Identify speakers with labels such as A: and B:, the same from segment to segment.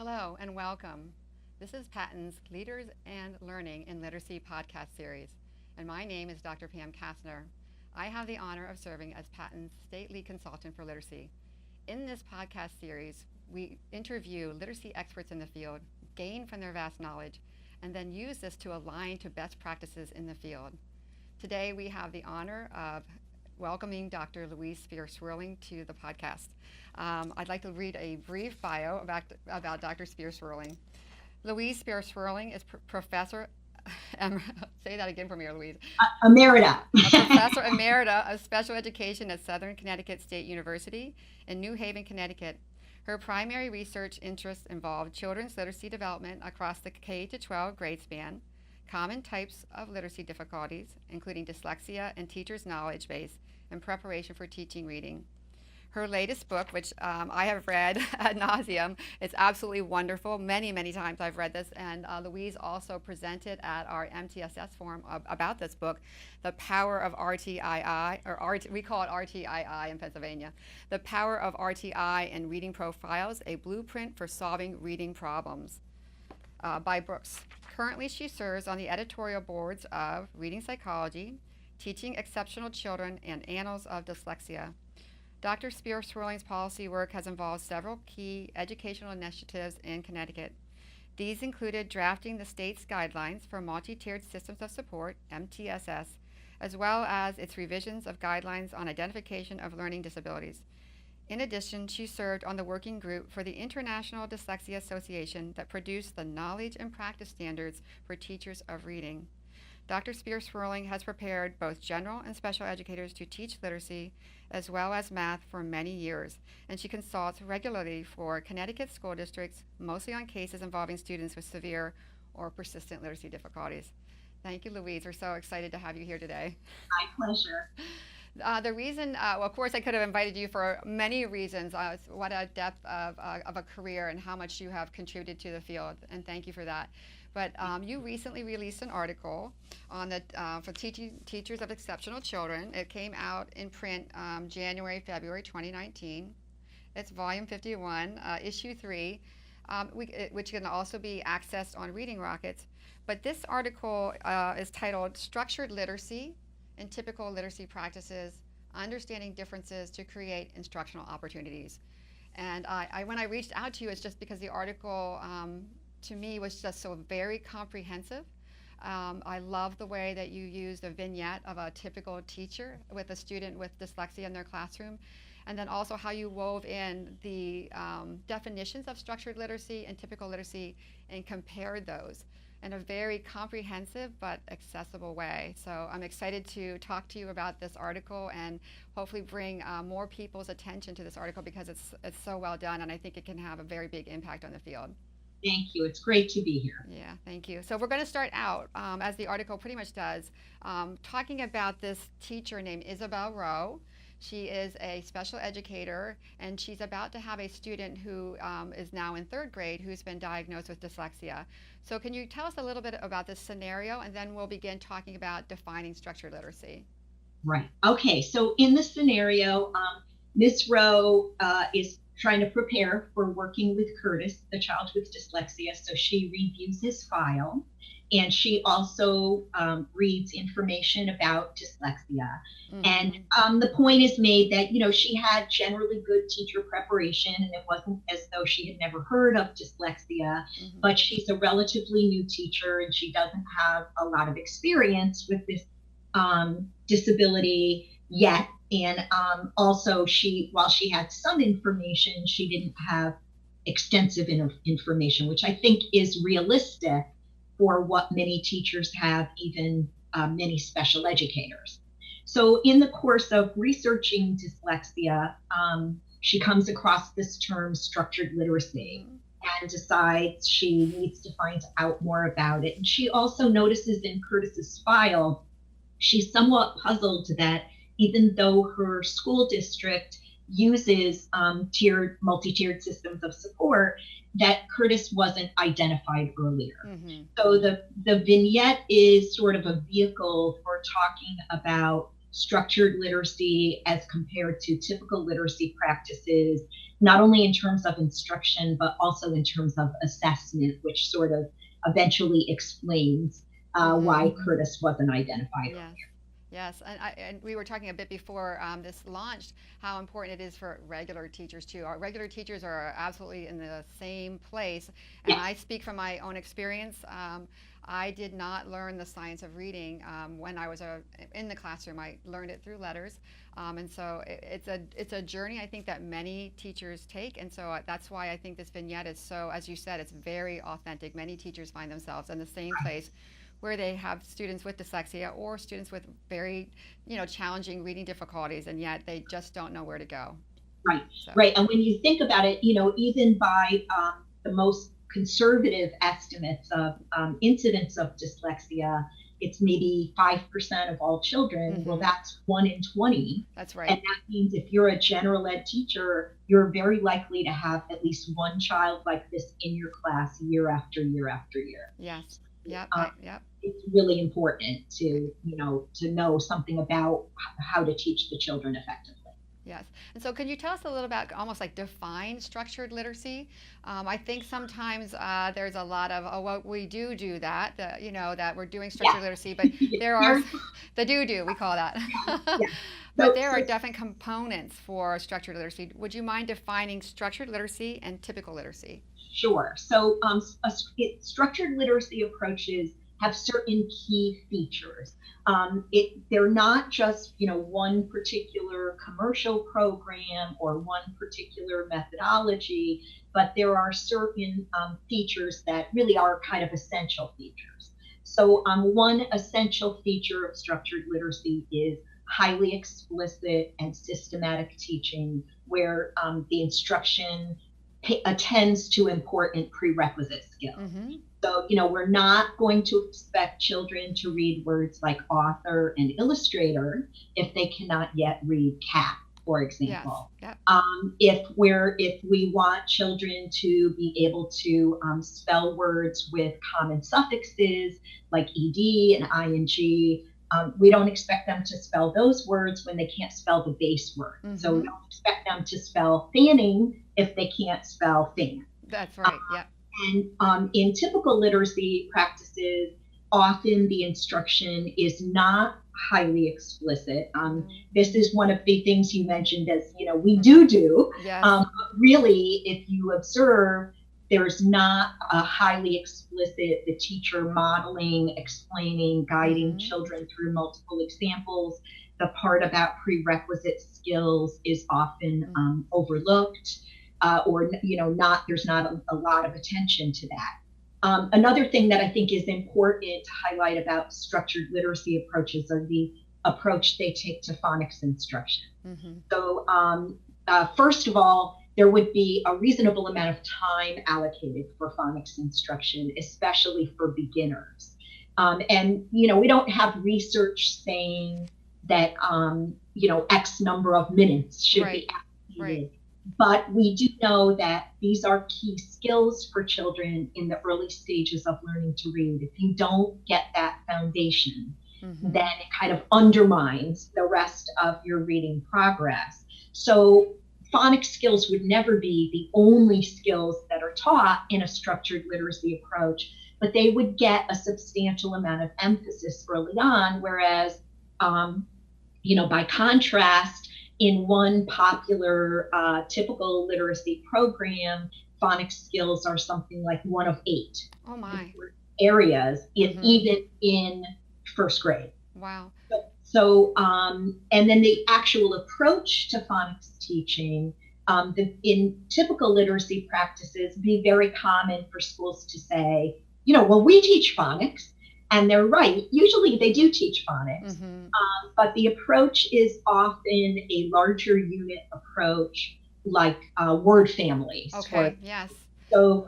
A: Hello and welcome. This is Patton's Leaders and Learning in Literacy podcast series, and my name is Dr. Pam Kastner. I have the honor of serving as Patton's State Lead Consultant for Literacy. In this podcast series, we interview literacy experts in the field, gain from their vast knowledge, and then use this to align to best practices in the field. Today, we have the honor of welcoming Dr. Louise Spear-Swerling to the podcast. I'd like to read a brief bio about Dr. Spear-Swerling. Louise Spear-Swerling is professor, say that again for me, Louise.
B: Emerita.
A: Professor Emerita of Special Education at Southern Connecticut State University in New Haven, Connecticut. Her primary research interests involve children's literacy development across the K-12 grade span, common types of literacy difficulties, including dyslexia and teachers' knowledge base, in preparation for teaching reading. Her latest book, which I have read ad nauseum, it's absolutely wonderful. Many, many times I've read this, and Louise also presented at our MTSS forum about this book, The Power of RTII, or we call it RTII in Pennsylvania, The Power of RTI in Reading Profiles, a Blueprint for Solving Reading Problems, by Brooks. Currently, she serves on the editorial boards of Reading Psychology, Teaching Exceptional Children, and Annals of Dyslexia. Dr. Spear-Swerling's policy work has involved several key educational initiatives in Connecticut. These included drafting the state's guidelines for multi-tiered systems of support, MTSS, as well as its revisions of guidelines on identification of learning disabilities. In addition, she served on the working group for the International Dyslexia Association that produced the Knowledge and Practice Standards for Teachers of Reading. Dr. Spear-Swerling has prepared both general and special educators to teach literacy as well as math for many years, and she consults regularly for Connecticut school districts, mostly on cases involving students with severe or persistent literacy difficulties. Thank you, Louise. We're so excited to have you here today.
B: My pleasure.
A: The reason, well, of course, I could have invited you for many reasons. What a depth of a career and how much you have contributed to the field, and thank you for that. But you recently released an article on the for teachers of exceptional children. It came out in print January, February 2019. It's volume 51, issue 3, which can also be accessed on Reading Rockets. But this article is titled Structured Literacy and Typical Literacy Practices, Understanding Differences to Create Instructional Opportunities. And when I reached out to you, it's just because the article to me was just so very comprehensive. I love the way that you used a vignette of a typical teacher with a student with dyslexia in their classroom, and then also how you wove in the definitions of structured literacy and typical literacy and compared those in a very comprehensive but accessible way. So I'm excited to talk to you about this article and hopefully bring more people's attention to this article because it's so well done, and I think it can have a very big impact on the field.
B: Thank you. It's great to be here.
A: Yeah, thank you. So we're going to start out, as the article pretty much does, talking about this teacher named Isabelle Rowe. She is a special educator, and she's about to have a student who is now in 3rd grade who's been diagnosed with dyslexia. So can you tell us a little bit about this scenario, and then we'll begin talking about defining structured literacy.
B: Right. Okay. So in the scenario, Ms. Rowe is trying to prepare for working with Curtis, the child with dyslexia. So she reviews his file, and she also reads information about dyslexia. Mm-hmm. And the point is made that, she had generally good teacher preparation, and it wasn't as though she had never heard of dyslexia, mm-hmm. but she's a relatively new teacher, and she doesn't have a lot of experience with this disability yet. And also, while she had some information, she didn't have extensive information, which I think is realistic for what many teachers have, even many special educators. So in the course of researching dyslexia, she comes across this term structured literacy and decides she needs to find out more about it. And she also notices in Curtis's file, she's somewhat puzzled that even though her school district uses multi-tiered systems of support, that Curtis wasn't identified earlier. Mm-hmm. So the vignette is sort of a vehicle for talking about structured literacy as compared to typical literacy practices, not only in terms of instruction, but also in terms of assessment, which sort of eventually explains why Curtis wasn't identified.
A: Yes. Yes, and we were talking a bit before this launched how important it is for regular teachers too. Our regular teachers are absolutely in the same place, and I speak from my own experience. I did not learn the science of reading when I was in the classroom. I learned it through letters, and so it's a journey I think that many teachers take, and so that's why I think this vignette is so, as you said, it's very authentic. Many teachers find themselves in the same place where they have students with dyslexia or students with very, challenging reading difficulties, and yet they just don't know where to go.
B: Right, right. And when you think about it, even by the most conservative estimates of incidence of dyslexia, it's maybe 5% of all children. Well, that's 1 in 20.
A: That's right.
B: And that means if you're a general ed teacher, you're very likely to have at least one child like this in your class year after year after year.
A: Yes. Yep. Yep.
B: It's really important to know something about how to teach the children effectively.
A: Yes. And so can you tell us a little about almost like define structured literacy? I think sometimes there's a lot of, well, we do that, that we're doing structured literacy, but there are the do, we call that. But there are definite components for structured literacy. Would you mind defining structured literacy and typical literacy?
B: Sure. So structured literacy approaches have certain key features. They're not just one particular commercial program or one particular methodology, but there are certain features that really are kind of essential features. So one essential feature of structured literacy is highly explicit and systematic teaching, where the instruction attends to important prerequisite skills. So, we're not going to expect children to read words like author and illustrator if they cannot yet read cat, for example.
A: Yes.
B: If we want children to be able to spell words with common suffixes like ed and ing, we don't expect them to spell those words when they can't spell the base word. So we don't expect them to spell fanning if they can't spell fan.
A: That's right. Yeah.
B: And in typical literacy practices, often the instruction is not highly explicit. This is one of the things you mentioned as, we do.
A: Yes.
B: Really, if you observe, there's not a highly explicit, the teacher modeling, explaining, guiding children through multiple examples. The part about prerequisite skills is often overlooked, or there's not a lot of attention to that. Another thing that I think is important to highlight about structured literacy approaches are the approach they take to phonics instruction. So first of all, there would be a reasonable amount of time allocated for phonics instruction, especially for beginners. And we don't have research saying that X number of minutes should be allocated. But we do know that these are key skills for children in the early stages of learning to read. If you don't get that foundation, then it kind of undermines the rest of your reading progress. So phonics skills would never be the only skills that are taught in a structured literacy approach, but they would get a substantial amount of emphasis early on, whereas, by contrast, in one popular typical literacy program, phonics skills are something like 1 of 8 areas, even in first grade.
A: Wow.
B: So, and then the actual approach to phonics teaching, in typical literacy practices, be very common for schools to say, well, we teach phonics. And they're right. Usually they do teach phonics, but the approach is often a larger unit approach, like word families.
A: Okay, yes.
B: So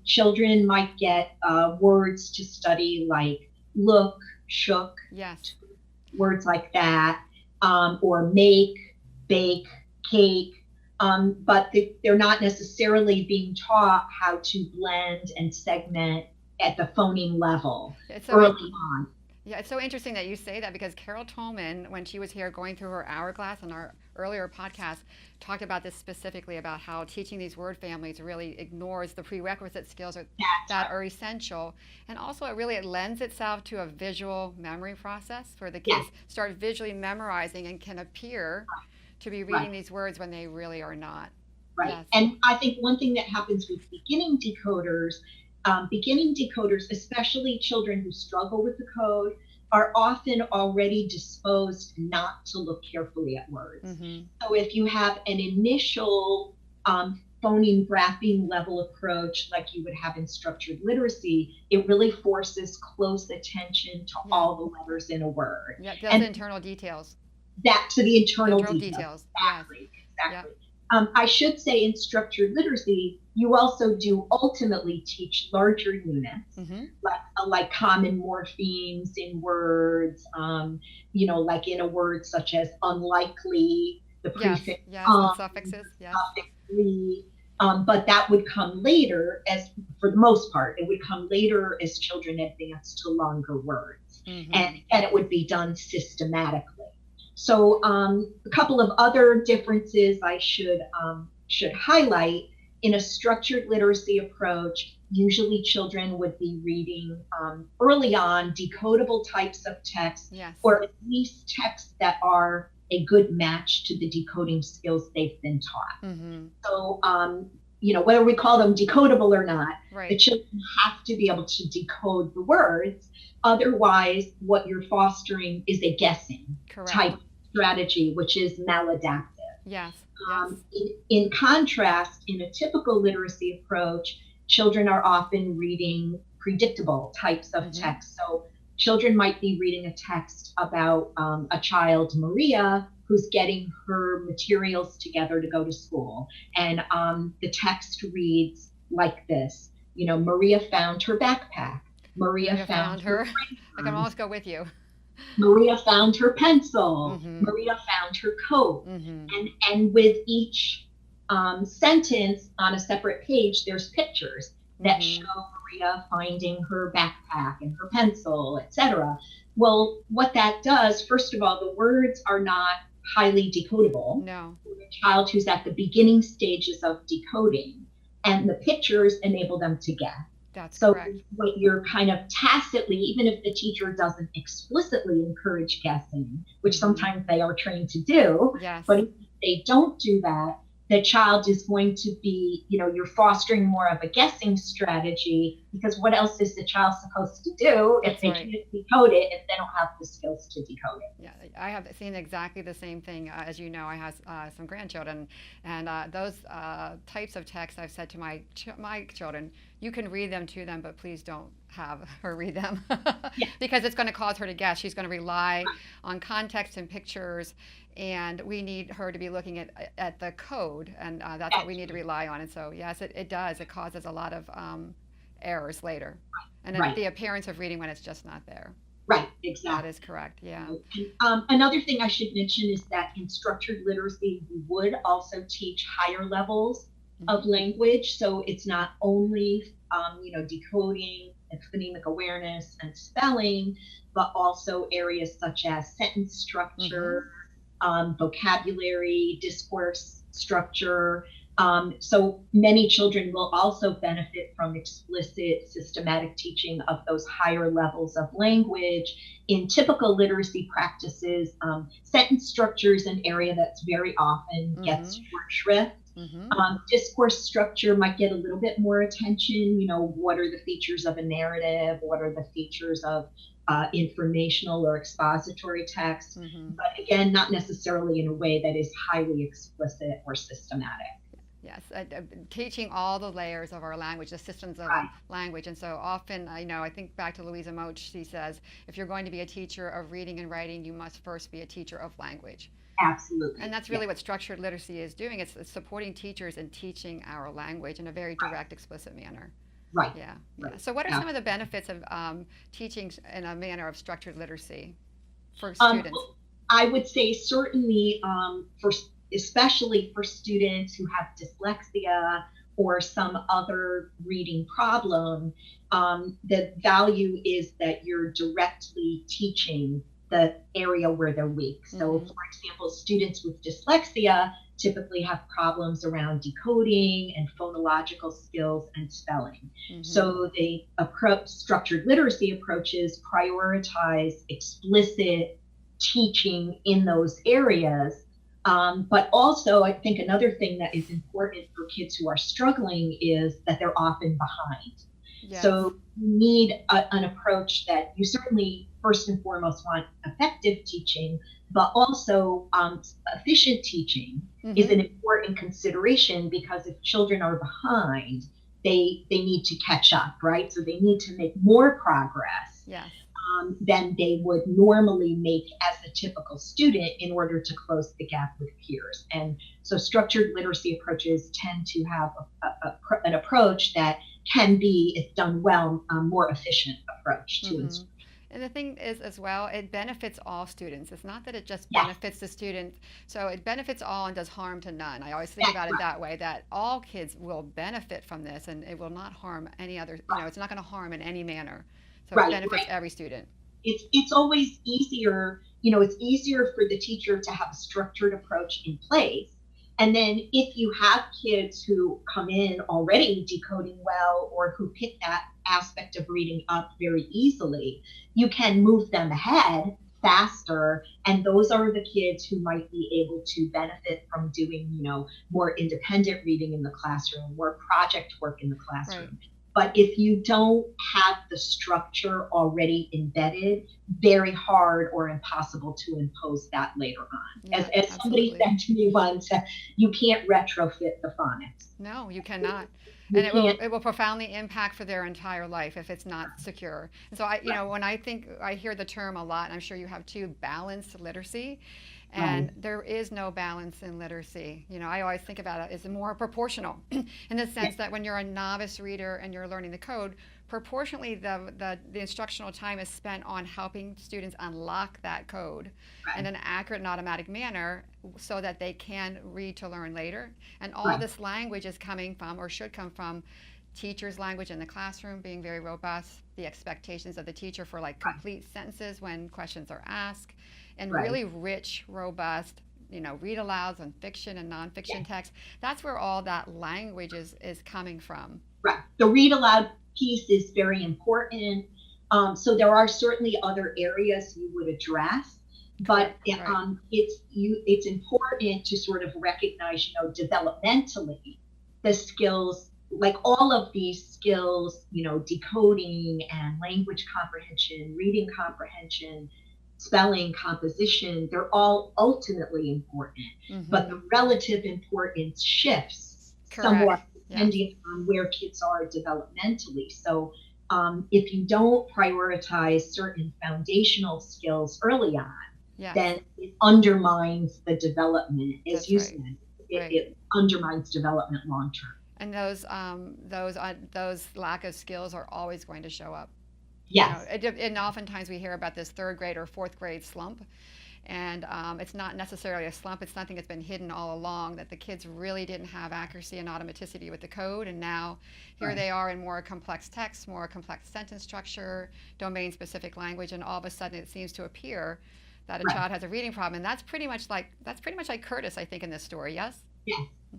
B: children might get words to study like look, shook, words like that, or make, bake, cake, but they're not necessarily being taught how to blend and segment at the phoneme level early on.
A: Yeah, it's so interesting that you say that because Carol Tolman, when she was here going through her hourglass on our earlier podcast, talked about this specifically about how teaching these word families really ignores the prerequisite skills that are essential. And also it lends itself to a visual memory process where the kids start visually memorizing and can appear to be reading these words when they really are not.
B: Right.
A: Yes.
B: And I think one thing that happens with beginning decoders, especially children who struggle with the code, are often already disposed not to look carefully at words.
A: Mm-hmm.
B: So if you have an initial phoneme graphing level approach like you would have in structured literacy, it really forces close attention to all the letters in a word.
A: Yeah, those internal details.
B: That to the internal
A: details.
B: Exactly.
A: Yes.
B: Exactly. I should say in structured literacy, you also do ultimately teach larger units, like common morphemes in words, like in a word such as unlikely, the prefix
A: the suffixes,
B: suffix but that would come later for the most part, it would come later as children advance to longer words. And it would be done systematically. So a couple of other differences I should highlight. In a structured literacy approach, usually children would be reading early on decodable types of text, or at least texts that are a good match to the decoding skills they've been taught. So, whether we call them decodable or not, the children have to be able to decode the words. Otherwise, what you're fostering is a guessing type strategy, which is maladaptive.
A: Yes.
B: In contrast, in a typical literacy approach, children are often reading predictable types of text. So children might be reading a text about a child, Maria, who's getting her materials together to go to school. And the text reads like this, Maria found her backpack. Maria found her.
A: I can almost go with you.
B: Maria found her pencil. Maria found her coat. And with each sentence on a separate page, there's pictures that show Maria finding her backpack and her pencil, etc. Well, what that does, first of all, the words are not highly decodable.
A: No.
B: For a child who's at the beginning stages of decoding, and the pictures enable them to guess.
A: That's
B: so
A: correct.
B: What you're kind of tacitly, even if the teacher doesn't explicitly encourage guessing, which sometimes they are trained to do, but if they don't do that, the child is going to be, you're fostering more of a guessing strategy, because what else is the child supposed to do if they can't decode it, if they don't have the skills to decode it?
A: Yeah, I have seen exactly the same thing. As you know, I have some grandchildren, and those types of texts I've said to my children, you can read them to them, but please don't have her read them because it's going to cause her to guess. She's going to rely on context and pictures, and we need her to be looking at the code, and that's what we need to rely on. And so, yes, it does. It causes a lot of errors later, and the appearance of reading when it's just not there.
B: Right, exactly.
A: That is correct, yeah.
B: Another thing I should mention is that in structured literacy, we would also teach higher levels of language. So it's not only, decoding and phonemic awareness and spelling, but also areas such as sentence structure, vocabulary, discourse structure. So many children will also benefit from explicit systematic teaching of those higher levels of language. In typical literacy practices, sentence structure is an area that's very often gets short shrift. Discourse structure might get a little bit more attention. What are the features of a narrative? What are the features of informational or expository text? But again, not necessarily in a way that is highly explicit or systematic.
A: Yes, teaching all the layers of our language, the systems of language. And so often, I think back to Louise Moch, she says, if you're going to be a teacher of reading and writing, you must first be a teacher of language.
B: Absolutely.
A: And that's really what structured literacy is doing. It's supporting teachers in teaching our language in a very direct, explicit manner.
B: Right.
A: Yeah. So what are some of the benefits of teaching in a manner of structured literacy for students?
B: I would say certainly especially for students who have dyslexia or some other reading problem, the value is that you're directly teaching the area where they're weak. So, for example, students with dyslexia typically have problems around decoding and phonological skills and spelling. So the structured literacy approaches prioritize explicit teaching in those areas. But also, I think another thing that is important for kids who are struggling is that they're often behind.
A: Yes.
B: So you need an approach that you certainly first and foremost want effective teaching, but also efficient teaching is an important consideration, because if children are behind, they need to catch up, right? So they need to make more progress.
A: Yes.
B: Than they would normally make as a typical student in order to close the gap with peers. And so structured literacy approaches tend to have an approach that can be, if done well, a more efficient approach to instruction.
A: And the thing is, as well, it benefits all students. It's not that it just benefits the students. So it benefits all and does harm to none. I always think about it that way, that all kids will benefit from this, and it will not harm any other, it's not going to harm in any manner. So it benefits every student.
B: It's always easier, it's easier for the teacher to have a structured approach in place. And then if you have kids who come in already decoding well, or who pick that aspect of reading up very easily, you can move them ahead faster. And those are the kids who might be able to benefit from doing, more independent reading in the classroom, more project work in the classroom. Right. But if you don't have the structure already embedded, very hard or impossible to impose that later on.
A: Yeah,
B: as somebody said to me once, you can't retrofit the phonics.
A: No, you cannot. And it will profoundly impact for their entire life if it's not secure. And so when I hear the term a lot, and I'm sure you have too, balanced literacy. And there is no balance in literacy. I always think about it as more proportional in the sense that when you're a novice reader and you're learning the code, proportionally the instructional time is spent on helping students unlock that code in an accurate and automatic manner so that they can read to learn later. And all this language is coming from, or should come from, teachers' language in the classroom being very robust, the expectations of the teacher for complete sentences when questions are asked, and really rich, robust, read alouds on fiction and nonfiction text. That's where all that language is coming from.
B: Right. The read aloud piece is very important. So there are certainly other areas you would address, but it's important to sort of recognize, developmentally, the skills, like all of these skills, decoding and language comprehension, reading comprehension, spelling, composition, they're all ultimately important, but the relative importance shifts somewhat depending on where kids are developmentally. So if you don't prioritize certain foundational skills early on, then it undermines the development, as you said. It undermines development long term.
A: And those lack of skills are always going to show up.
B: Yes.
A: And oftentimes we hear about this third grade or fourth grade slump. And it's not necessarily a slump. It's something that's been hidden all along, that the kids really didn't have accuracy and automaticity with the code. And now here they are in more complex text, more complex sentence structure, domain-specific language, and all of a sudden it seems to appear that a child has a reading problem. And that's pretty much like Curtis, I think, in this story. Yes?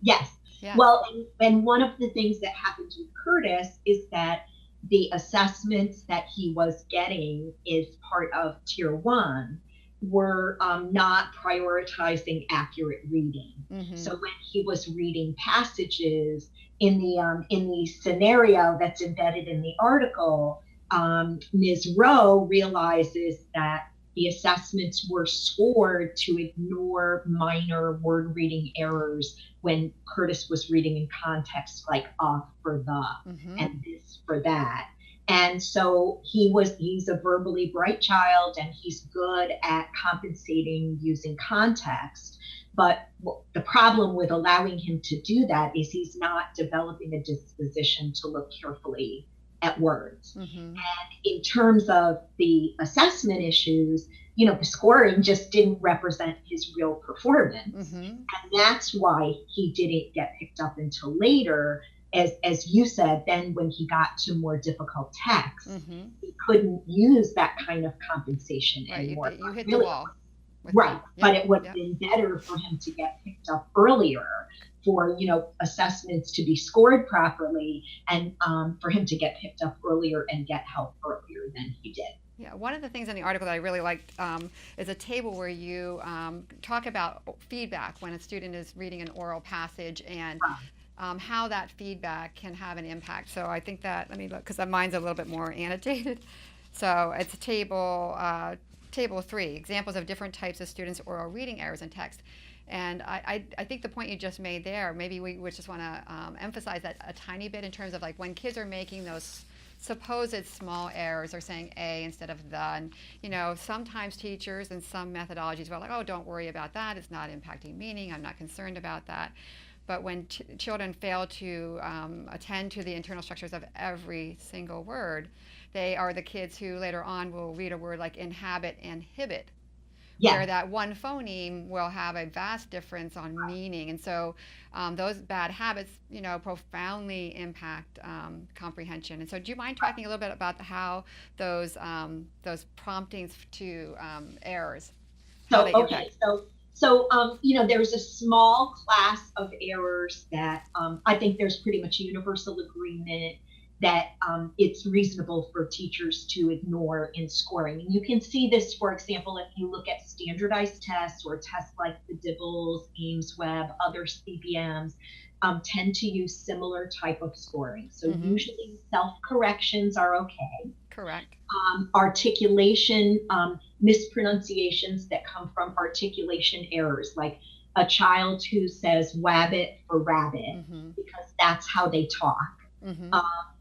B: Yes. Well, and one of the things that happens with Curtis is that the assessments that he was getting as part of Tier 1 were not prioritizing accurate reading. So when he was reading passages in the scenario that's embedded in the article, Ms. Rowe realizes that the assessments were scored to ignore minor word reading errors when Curtis was reading in context, like for the and this for that. And so he's a verbally bright child, and he's good at compensating using context. But the problem with allowing him to do that is he's not developing a disposition to look carefully at words. And in terms of the assessment issues, the scoring just didn't represent his real performance. And that's why he didn't get picked up until later, as you said, then when he got to more difficult texts,
A: Mm-hmm.
B: he couldn't use that kind of compensation
A: Right.
B: anymore.
A: You hit the
B: Really,
A: wall.
B: right. But it would have
A: Yep.
B: been better for him to get picked up earlier, for assessments to be scored properly, and for him to get picked up earlier and get help earlier than he did.
A: Yeah, one of the things in the article that I really liked is a table where you talk about feedback when a student is reading an oral passage, and how that feedback can have an impact. So I think that, let me look, because mine's a little bit more annotated. So it's a table 3, examples of different types of students' oral reading errors in text. And I think the point you just made there, maybe we would just want to emphasize that a tiny bit in terms of like when kids are making those supposed small errors or saying a instead of the, and sometimes teachers and some methodologies are like, oh, don't worry about that, it's not impacting meaning, I'm not concerned about that. But when children fail to attend to the internal structures of every single word, they are the kids who later on will read a word like inhabit and hibit, where that one phoneme will have a vast difference on meaning. And so those bad habits, profoundly impact comprehension. And so do you mind talking a little bit about how those promptings to errors, how they impact?
B: So there's a small class of errors that I think there's pretty much universal agreement that it's reasonable for teachers to ignore in scoring. And you can see this, for example, if you look at standardized tests or tests like the DIBELS, Ames Web, other CBMs, tend to use similar type of scoring. So usually self-corrections are okay.
A: Correct.
B: Articulation, mispronunciations that come from articulation errors, like a child who says wabbit for rabbit, because that's how they talk.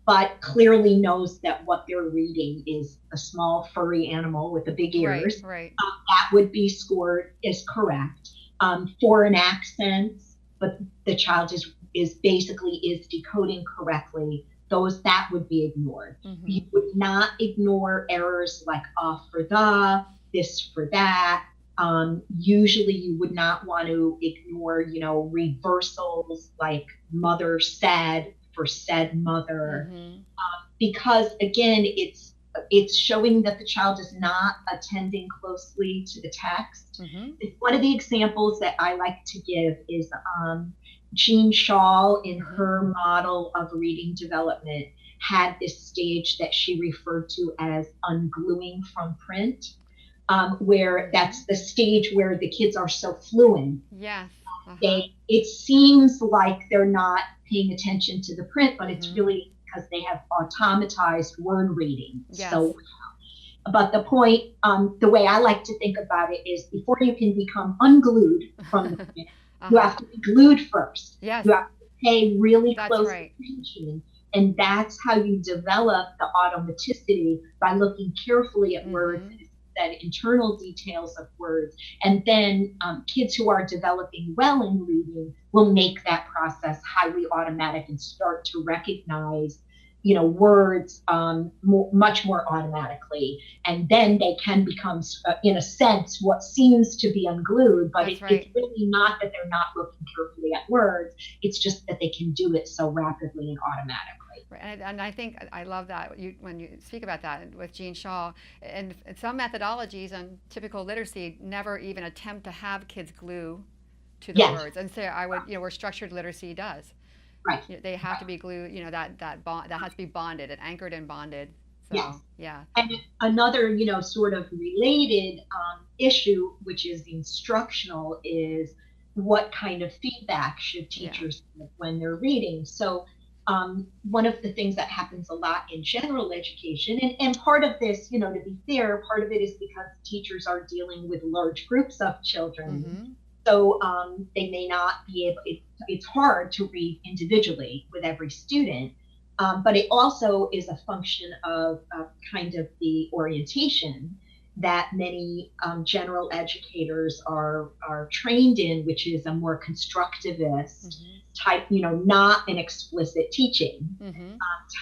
B: But clearly knows that what they're reading is a small furry animal with the big ears.
A: Right.
B: That would be scored as correct. Foreign accents, but the child is decoding correctly. That would be ignored. You would not ignore errors like off for the, this for that. Usually you would not want to ignore, reversals like mother said for said mother, because again, it's showing that the child is not attending closely to the text. One of the examples that I like to give is Jean Shaw, in her model of reading development, had this stage that she referred to as ungluing from print, where that's the stage where the kids are so fluent.
A: Yes.
B: It seems like they're not paying attention to the print, but it's really because they have automatized word reading.
A: Yes.
B: So, but the point, the way I like to think about it is, before you can become unglued from the print, you have to be glued first.
A: Yes.
B: You have to pay really close
A: right.
B: attention. And that's how you develop the automaticity, by looking carefully at words and internal details of words. And then kids who are developing well in reading will make that process highly automatic and start to recognize, words much more automatically. And then they can become, in a sense, what seems to be unglued, but it's really not that they're not looking carefully at words. It's just that they can do it so rapidly and automatically.
A: Right. And I think I love that when you speak about that with Jean Shaw, and some methodologies on typical literacy never even attempt to have kids glue to the words. And so I would, where structured literacy does.
B: Right.
A: They have to be glued, that bond, that has to be bonded and anchored and bonded. So,
B: yes.
A: Yeah.
B: And another, sort of related issue, which is instructional, is what kind of feedback should teachers give when they're reading. So one of the things that happens a lot in general education, and part of this, to be fair, part of it is because teachers are dealing with large groups of children. So they may not be able, it's hard to read individually with every student, but it also is a function of kind of the orientation that many general educators are trained in, which is a more constructivist type, not an explicit teaching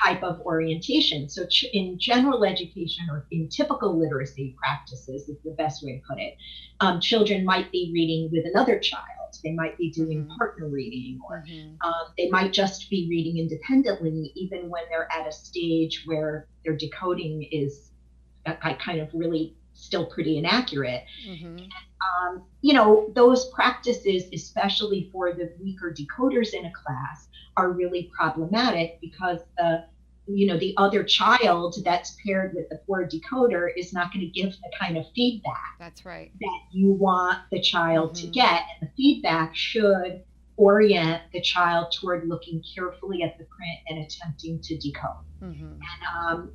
B: type of orientation. So in general education, or in typical literacy practices, is the best way to put it, children might be reading with another child. project. They might be doing partner reading, or
A: Mm-hmm.
B: they might just be reading independently, even when they're at a stage where their decoding is kind of really still pretty inaccurate.
A: Mm-hmm.
B: Those practices, especially for the weaker decoders in a class, are really problematic because the other child that's paired with the poor decoder is not going to give the kind of feedback
A: That's right.
B: that you want the child to
A: Mm-hmm.
B: get. And the feedback should orient the child toward looking carefully at the print and attempting to decode.
A: Mm-hmm.
B: And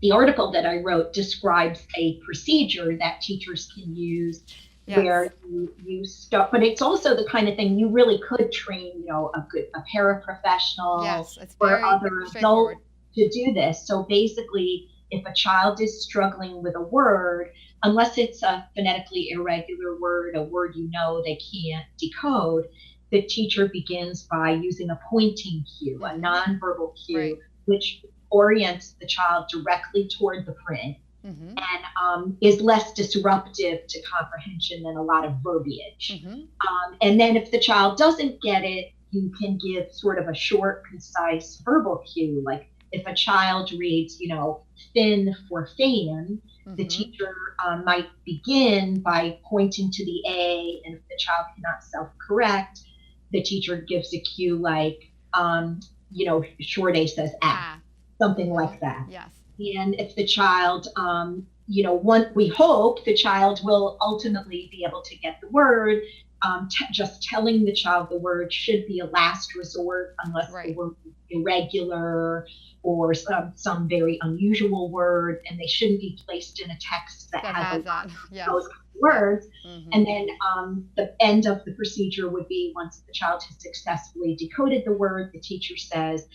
B: the article that I wrote describes a procedure that teachers can use. Yes. Where you start, but it's also the kind of thing you really could train, a paraprofessional,
A: yes, it's
B: or other adult to do this. So basically, if a child is struggling with a word, unless it's a phonetically irregular word, a word they can't decode, the teacher begins by using a pointing cue, a nonverbal cue,
A: right.
B: which orients the child directly toward the print.
A: Mm-hmm.
B: And is less disruptive to comprehension than a lot of verbiage.
A: Mm-hmm.
B: And then if the child doesn't get it, you can give sort of a short, concise verbal cue. Like if a child reads, thin for fan, the teacher might begin by pointing to the A, and if the child cannot self-correct, the teacher gives a cue like, short A says ah, something like that.
A: Yes.
B: And if the child, we hope the child will ultimately be able to get the word. Just telling the child the word should be a last resort unless the word is irregular or some very unusual word, and they shouldn't be placed in a text that has those words. Mm-hmm. And then the end of the procedure would be once the child has successfully decoded the word, the teacher says,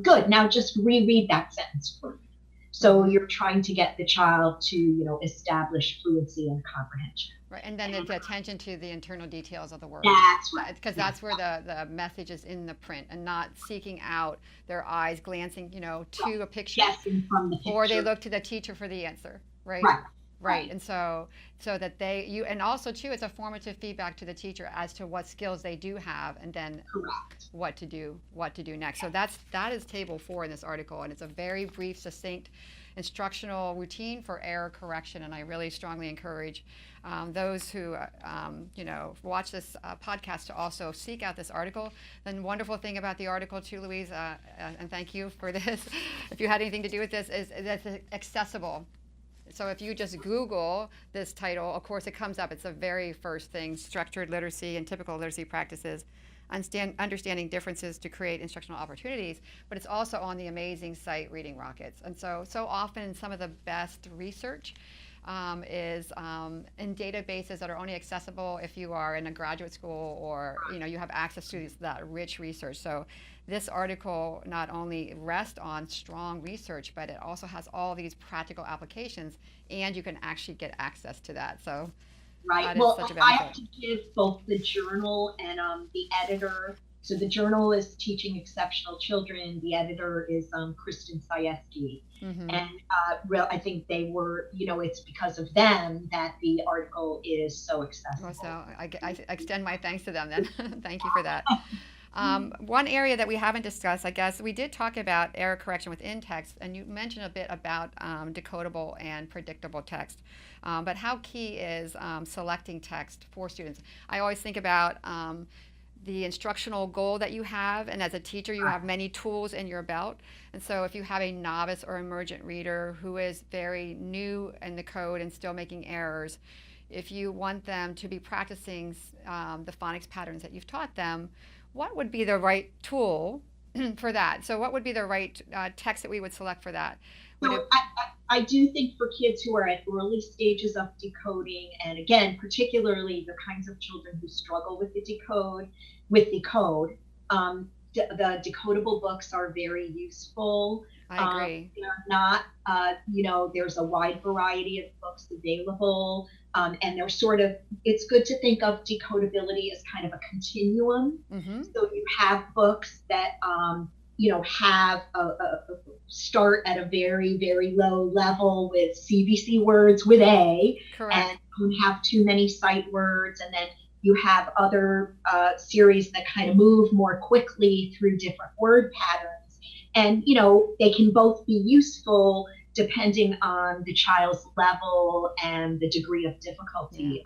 B: good, now just reread that sentence for me. So you're trying to get the child to, establish fluency and comprehension.
A: Right, and then the attention to the internal details of the word.
B: That's right.
A: Because that's where the message is in the print, and not seeking out their eyes glancing, to a picture.
B: Guessing from the picture.
A: Or they look to the teacher for the answer, right? Right. And so that and also too, it's a formative feedback to the teacher as to what skills they do have, and then what to do next. So that is table 4 in this article, and it's a very brief, succinct instructional routine for error correction. And I really strongly encourage those who watch this podcast to also seek out this article. The wonderful thing about the article too, Louise, and thank you for this, if you had anything to do with this, is that it's accessible. So if you just Google this title, of course it comes up. It's the very first thing: structured literacy and typical literacy practices, understanding differences to create instructional opportunities. But it's also on the amazing site Reading Rockets. And so often some of the best research is in databases that are only accessible if you are in a graduate school, or you have access to that rich research. So this article not only rests on strong research, but it also has all these practical applications, and you can actually get access to that. So
B: right. Well, I have to give both the journal and the editor. So the journal is Teaching Exceptional Children. The editor is Kristen Sajewski. Mm-hmm. And I think they were, it's because of them that the article is so accessible.
A: So I extend my thanks to them then. Thank you for that. One area that we haven't discussed, I guess, we did talk about error correction within text, and you mentioned a bit about decodable and predictable text. But how key is selecting text for students? I always think about the instructional goal that you have, and as a teacher you have many tools in your belt. And so if you have a novice or emergent reader who is very new in the code and still making errors, if you want them to be practicing the phonics patterns that you've taught them, what would be the right tool for that? So what would be the right text that we would select for that?
B: So I do think for kids who are at early stages of decoding, and again, particularly the kinds of children who struggle with the code, the decodable books are very useful.
A: I agree.
B: They're not, there's a wide variety of books available. And they're it's good to think of decodability as kind of a continuum. Mm-hmm. So you have books that, have a start at a very, very low level with CVC words with A.
A: Correct.
B: And don't have too many sight words. And then You have other series that kind of move more quickly through different word patterns. And, they can both be useful depending on the child's level and the degree of difficulty.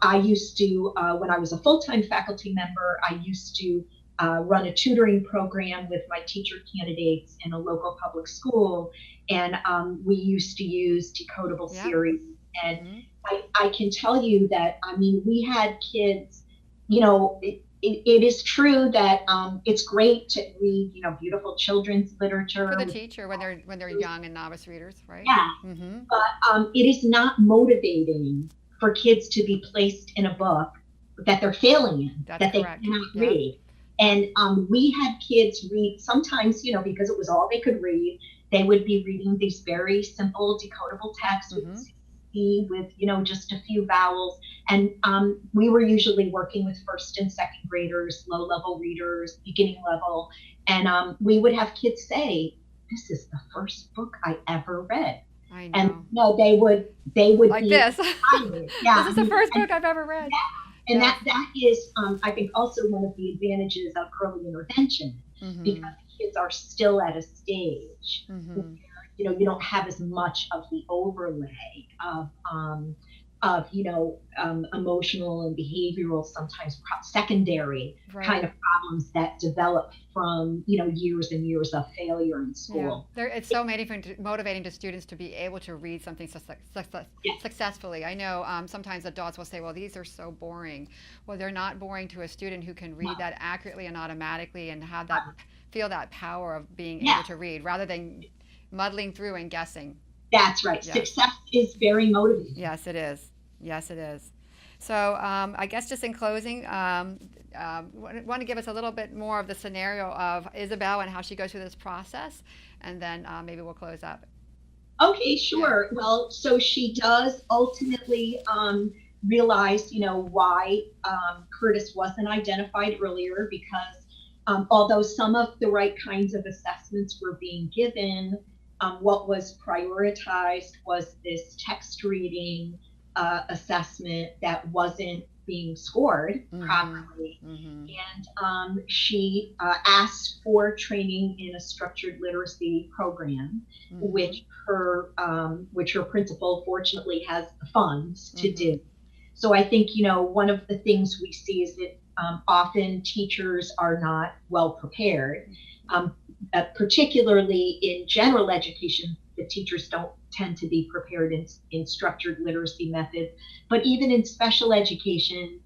B: I used to, when I was a full-time faculty member, I used to run a tutoring program with my teacher candidates in a local public school. And we used to use Decodable series. And I can tell you that, we had kids, it is true that it's great to read, beautiful children's literature.
A: For the teacher when they're young and novice readers, right?
B: Yeah. But it is not motivating for kids to be placed in a book that they're failing in, that they cannot read. And we had kids read sometimes, because it was all they could read, they would be reading these very simple decodable texts with, just a few vowels. And we were usually working with first and second graders, low level readers, beginning level. And we would have kids say, "This is the first book I ever read."
A: I know.
B: And no, they would
A: like
B: be
A: this.
B: Yeah.
A: This is the first book I've ever read.
B: And that is, I think, also one of the advantages of early intervention, because kids are still at a stage where, you don't have as much of the overlay of emotional and behavioral, sometimes secondary kind of problems that develop from, years and years of failure in school.
A: Yeah. It's so motivating to students to be able to read something successfully. I know sometimes adults will say, well, these are so boring. Well, they're not boring to a student who can read that accurately and automatically and have that feel that power of being able to read rather than muddling through and guessing.
B: That's right. Yes. Success is very motivating.
A: Yes, it is. Yes, it is. So I guess just in closing, want to give us a little bit more of the scenario of Isabelle and how she goes through this process, and then maybe we'll close up.
B: Okay, sure. Yeah. Well, so she does ultimately realize, why Curtis wasn't identified earlier, because although some of the right kinds of assessments were being given, what was prioritized was this text reading assessment that wasn't being scored properly. And she asked for training in a structured literacy program, which her principal fortunately has the funds to do. So I think, one of the things we see is that often teachers are not well prepared. Particularly in general education, the teachers don't tend to be prepared in structured literacy methods. But even in special education,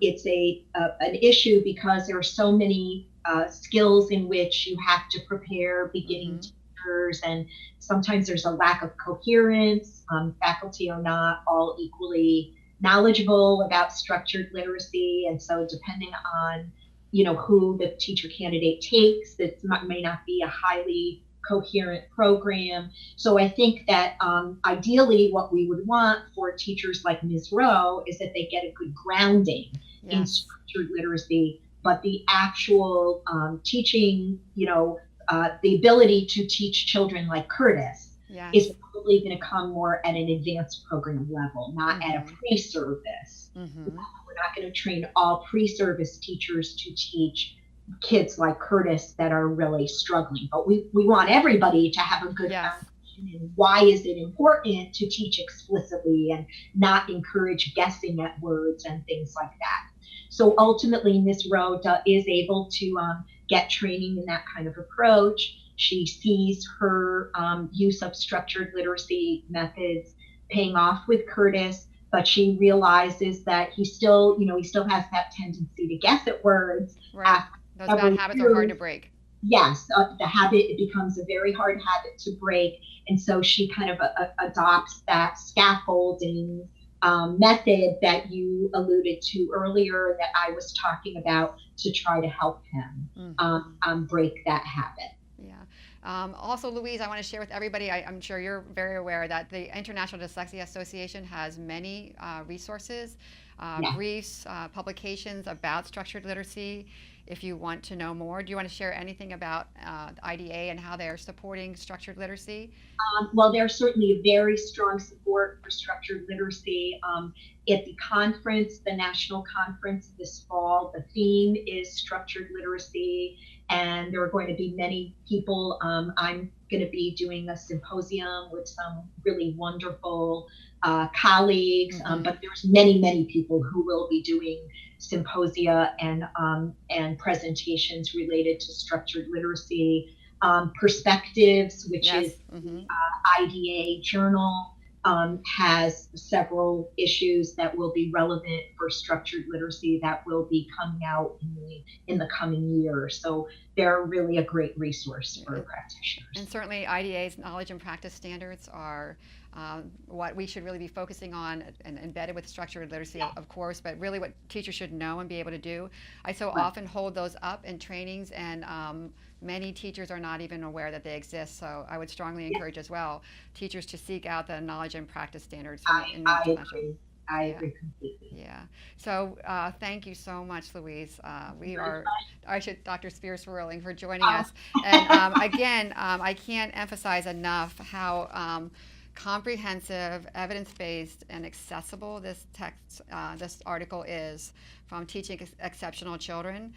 B: it's an issue because there are so many skills in which you have to prepare beginning teachers, and sometimes there's a lack of coherence. Faculty are not all equally knowledgeable about structured literacy, and so depending on who the teacher candidate takes, that may not be a highly coherent program. So I think that ideally what we would want for teachers like Ms. Rowe is that they get a good grounding in structured literacy, but the actual teaching, the ability to teach children like Curtis is probably going to come more at an advanced program level, not at a pre-service. We're not going to train all pre-service teachers to teach kids like Curtis that are really struggling. But we want everybody to have a good foundation. And why is it important to teach explicitly and not encourage guessing at words and things like that? So ultimately, Ms. Rowe is able to get training in that kind of approach. She sees her use of structured literacy methods paying off with Curtis, but she realizes that he still has that tendency to guess at words.
A: Right. Those bad habits are hard to break.
B: Yes, the habit, it becomes a very hard habit to break. And so she kind of adopts that scaffolding method that you alluded to earlier that I was talking about to try to help him break that habit.
A: Also, Louise, I want to share with everybody, I'm sure you're very aware that the International Dyslexia Association has many resources
B: Yeah.
A: briefs, publications about structured literacy if you want to know more. Do you want to share anything about IDA and how they're supporting structured literacy?
B: Well, there's certainly a very strong support for structured literacy. At the conference, the national conference this fall, the theme is structured literacy, and there are going to be many people. I'm going to be doing a symposium with some really wonderful colleagues, but there's many people who will be doing symposia and presentations related to structured literacy. Perspectives, which
A: Yes.
B: is the IDA journal, has several issues that will be relevant for structured literacy that will be coming out in the coming year. So they're really a great resource for practitioners.
A: And certainly IDA's knowledge and practice standards are what we should really be focusing on and embedded with structured literacy, of course, but really what teachers should know and be able to do. I so often hold those up in trainings, and many teachers are not even aware that they exist. So I would strongly encourage as well teachers to seek out the knowledge and practice standards.
B: I agree completely.
A: Yeah. So thank you so much, Louise. Dr. Spear-Swerling, for joining us. And again, I can't emphasize enough how comprehensive, evidence-based, and accessible this article is from Teaching Exceptional Children.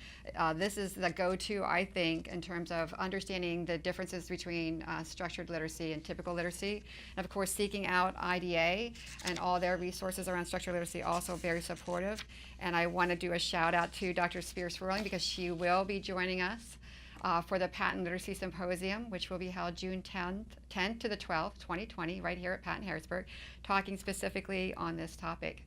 A: This is the go-to, I think, in terms of understanding the differences between structured literacy and typical literacy. And of course, seeking out IDA and all their resources around structured literacy, also very supportive. And I want to do a shout out to Dr. Spear-Swerling because she will be joining us for the Patent Literacy Symposium, which will be held June 10th to the 12th, 2020, right here at Patent Harrisburg, talking specifically on this topic.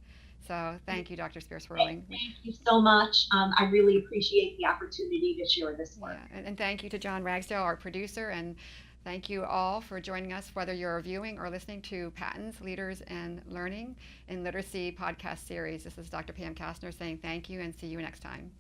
A: So thank you, Dr. Spear-Swerling.
B: Thank you so much. I really appreciate the opportunity to share this work.
A: Yeah, and thank you to John Ragsdale, our producer, and thank you all for joining us, whether you're viewing or listening to Patents, Leaders, and Learning in Literacy podcast series. This is Dr. Pam Kastner saying thank you and see you next time.